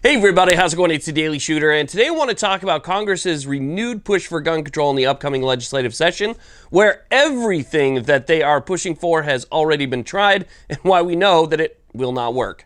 Hey everybody, how's it going? It's the Daily Shooter, and today I want to talk about Congress's renewed push for gun control in the upcoming legislative session, where everything that they are pushing for has already been tried, and why we know that it will not work.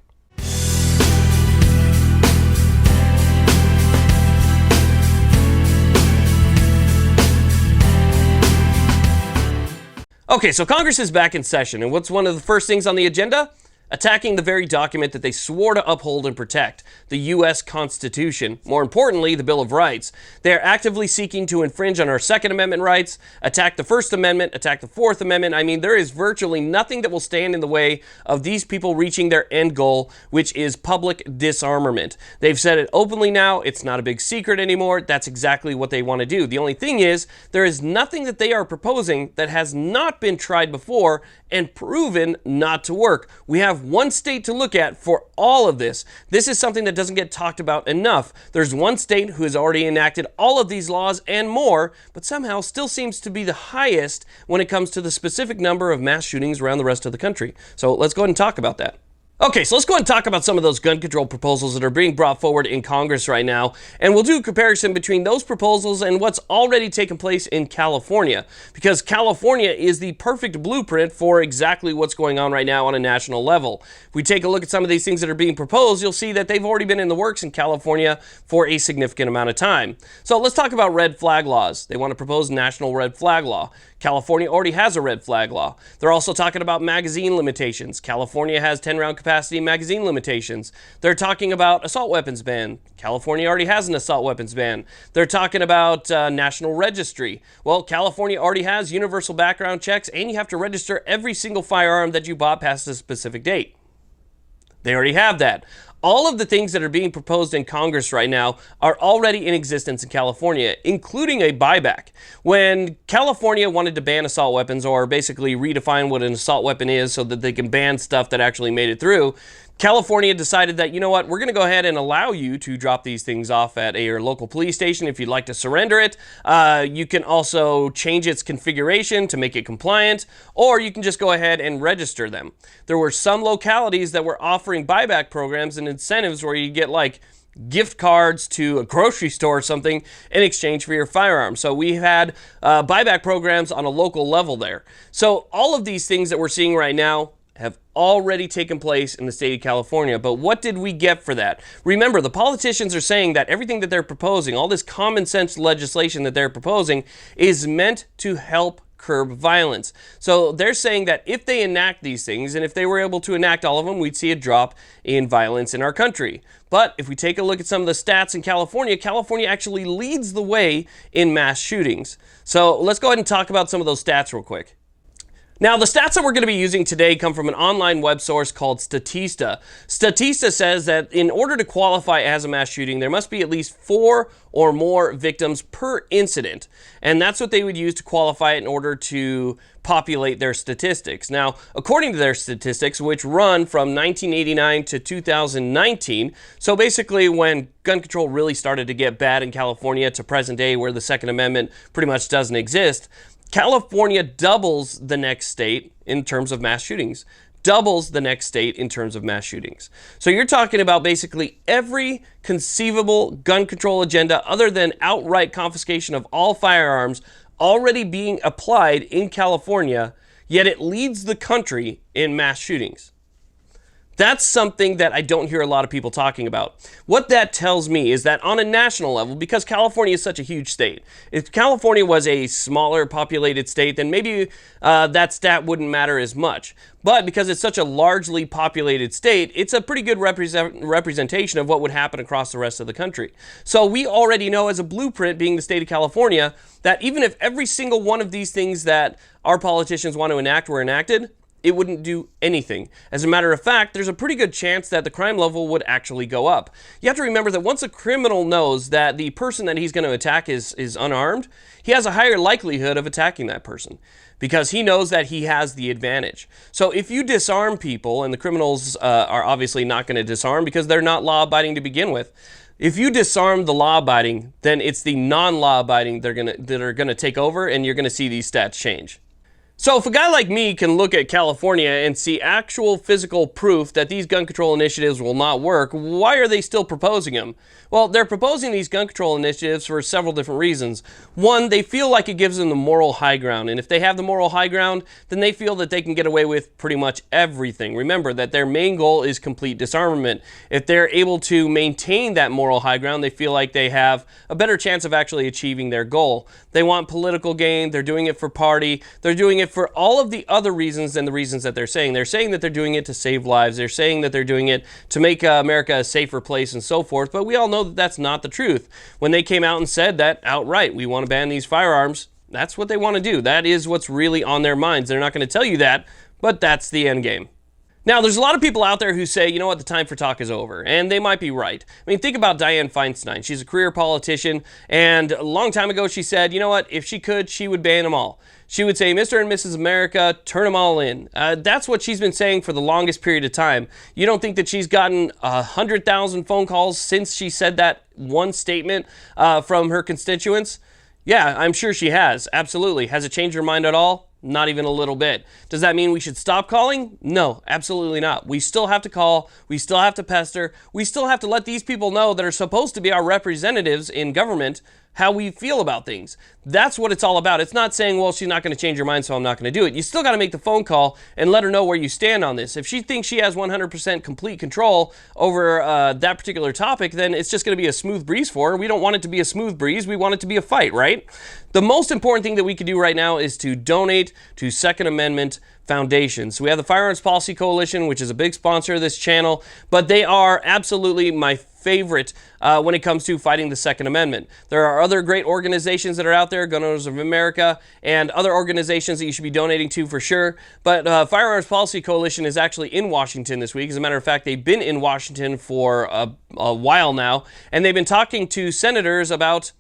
Okay, so Congress is back in session, and what's one of the first things on the agenda? Attacking the very document that they swore to uphold and protect, the U.S. Constitution. More importantly, the Bill of Rights. They are actively seeking to infringe on our Second Amendment rights, attack the First Amendment, attack the Fourth Amendment. I mean, there is virtually nothing that will stand in the way of these people reaching their end goal, which is public disarmament. They've said it openly now. It's not a big secret anymore. That's exactly what they want to do. The only thing is, there is nothing that they are proposing that has not been tried before and proven not to work. We have one state to look at for all of this. This is something that doesn't get talked about enough. There's one state who has already enacted all of these laws and more, but somehow still seems to be the highest when it comes to the specific number of mass shootings around the rest of the country. So let's go ahead and talk about that. Okay, so let's go ahead and talk about some of those gun control proposals that are being brought forward in Congress right now, and we'll do a comparison between those proposals and what's already taken place in California, because California is the perfect blueprint for exactly what's going on right now on a national level. If we take a look at some of these things that are being proposed, you'll see that they've already been in the works in California for a significant amount of time. So let's talk about red flag laws. They want to propose national red flag law. California already has a red flag law. They're also talking about magazine limitations. California has 10-round capacity magazine limitations. They're talking about assault weapons ban. California already has an assault weapons ban. They're talking about national registry. Well, California already has universal background checks, and you have to register every single firearm that you bought past a specific date. They already have that. All of the things that are being proposed in Congress right now are already in existence in California, including a buyback. When California wanted to ban assault weapons, or basically redefine what an assault weapon is so that they can ban stuff that actually made it through, California decided that, you know what, we're going to go ahead and allow you to drop these things off at your local police station if you'd like to surrender it. You can also change its configuration to make it compliant, or you can just go ahead and register them. There were some localities that were offering buyback programs and incentives where you get like gift cards to a grocery store or something in exchange for your firearm. So we had buyback programs on a local level there. So all of these things that we're seeing right now have already taken place in the state of California. But what did we get for that? Remember, the politicians are saying that everything that they're proposing, all this common sense legislation that they're proposing, is meant to help curb violence. So they're saying that if they enact these things, and if they were able to enact all of them, we'd see a drop in violence in our country. But if we take a look at some of the stats in California, California actually leads the way in mass shootings. So let's go ahead and talk about some of those stats real quick. Now, the stats that we're going to be using today come from an online web source called Statista. Statista says that in order to qualify as a mass shooting, there must be at least 4 or more victims per incident. And that's what they would use to qualify it in order to populate their statistics. Now, according to their statistics, which run from 1989 to 2019, so basically when gun control really started to get bad in California to present day where the Second Amendment pretty much doesn't exist, California doubles the next state in terms of mass shootings. Doubles the next state in terms of mass shootings. So you're talking about basically every conceivable gun control agenda other than outright confiscation of all firearms already being applied in California, yet it leads the country in mass shootings. That's something that I don't hear a lot of people talking about. What that tells me is that on a national level, because California is such a huge state, if California was a smaller populated state, then maybe that stat wouldn't matter as much. But because it's such a largely populated state, it's a pretty good representation of what would happen across the rest of the country. So we already know as a blueprint, being the state of California, that even if every single one of these things that our politicians want to enact were enacted, it wouldn't do anything. As a matter of fact, there's a pretty good chance that the crime level would actually go up. You have to remember that once a criminal knows that the person that he's going to attack is unarmed, he has a higher likelihood of attacking that person because he knows that he has the advantage. So if you disarm people, and the criminals are obviously not going to disarm because they're not law-abiding to begin with, if you disarm the law-abiding, then it's the non-law-abiding that are going to take over, and you're going to see these stats change. So if a guy like me can look at California and see actual physical proof that these gun control initiatives will not work, why are they still proposing them? Well, they're proposing these gun control initiatives for several different reasons. One, they feel like it gives them the moral high ground, and if they have the moral high ground, then they feel that they can get away with pretty much everything. Remember that their main goal is complete disarmament. If they're able to maintain that moral high ground, they feel like they have a better chance of actually achieving their goal. They want political gain, they're doing it for party, they're doing it for all of the other reasons than the reasons that they're saying. They're saying that they're doing it to save lives, they're saying that they're doing it to make America a safer place and so forth, but we all know that that's not the truth. When they came out and said that outright, we want to ban these firearms, that's what they want to do. That is what's really on their minds. They're not going to tell you that, but that's the end game. Now, there's a lot of people out there who say, you know what, the time for talk is over, and they might be right. I mean, think about Dianne Feinstein. She's a career politician, and a long time ago she said, you know what, if she could, she would ban them all. She would say, Mr. and Mrs. America, turn them all in. That's what she's been saying for the longest period of time. You don't think that she's gotten 100,000 phone calls since she said that one statement from her constituents? Yeah, I'm sure she has, absolutely. Has it changed her mind at all? Not even a little bit. Does that mean we should stop calling? No, absolutely not. We still have to call. We still have to pester. We still have to let these people know that are supposed to be our representatives in government how we feel about things. That's what it's all about. It's not saying, well, she's not going to change her mind, so I'm not going to do it. You still got to make the phone call and let her know where you stand on this. If she thinks she has 100% complete control over that particular topic, then it's just going to be a smooth breeze for her. We don't want it to be a smooth breeze. We want it to be a fight, right? The most important thing that we can do right now is to donate to Second Amendment foundations. So we have the Firearms Policy Coalition, which is a big sponsor of this channel, but they are absolutely my favorite when it comes to fighting the Second Amendment. There are other great organizations that are out there, Gun Owners of America, and other organizations that you should be donating to for sure. But Firearms Policy Coalition is actually in Washington this week. As a matter of fact, they've been in Washington for a while now, and they've been talking to senators about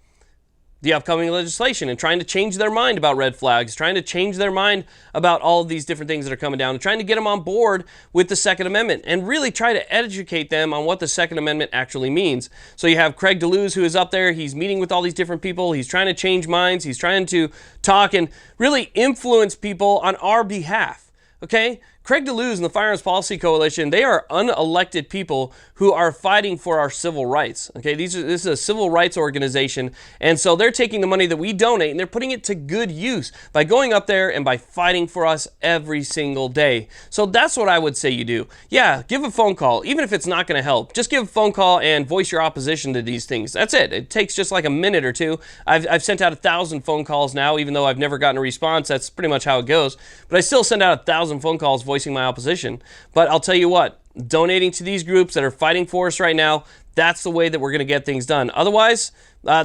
the upcoming legislation and trying to change their mind about red flags, trying to change their mind about all of these different things that are coming down, and trying to get them on board with the Second Amendment and really try to educate them on what the Second Amendment actually means. So you have Craig DeLuz, who is up there. He's meeting with all these different people. He's trying to change minds. He's trying to talk and really influence people on our behalf. Okay? Craig DeLuz and the Firearms Policy Coalition, they are unelected people who are fighting for our civil rights. Okay, this is a civil rights organization, and so they're taking the money that we donate and they're putting it to good use by going up there and by fighting for us every single day. So that's what I would say you do. Yeah, give a phone call, even if it's not going to help. Just give a phone call and voice your opposition to these things. That's it. It takes just like a minute or two. I've sent out 1,000 phone calls now, even though I've never gotten a response. That's pretty much how it goes. But I still send out 1,000 phone calls voicing my opposition. But I'll tell you what, donating to these groups that are fighting for us right now, that's the way that we're going to get things done. Otherwise,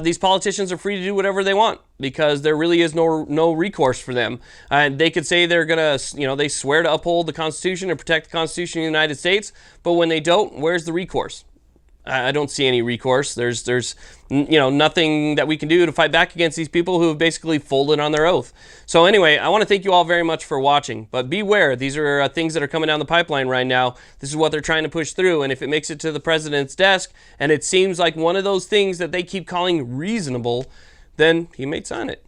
these politicians are free to do whatever they want because there really is no recourse for them. And they could say they're going to, they swear to uphold the Constitution and protect the Constitution of the United States, but when they don't, where's the recourse? I don't see any recourse. There's nothing that we can do to fight back against these people who have basically folded on their oath. So anyway, I want to thank you all very much for watching, but beware, these are things that are coming down the pipeline right now. This is what they're trying to push through, and if it makes it to the president's desk and it seems like one of those things that they keep calling reasonable, then he may sign it.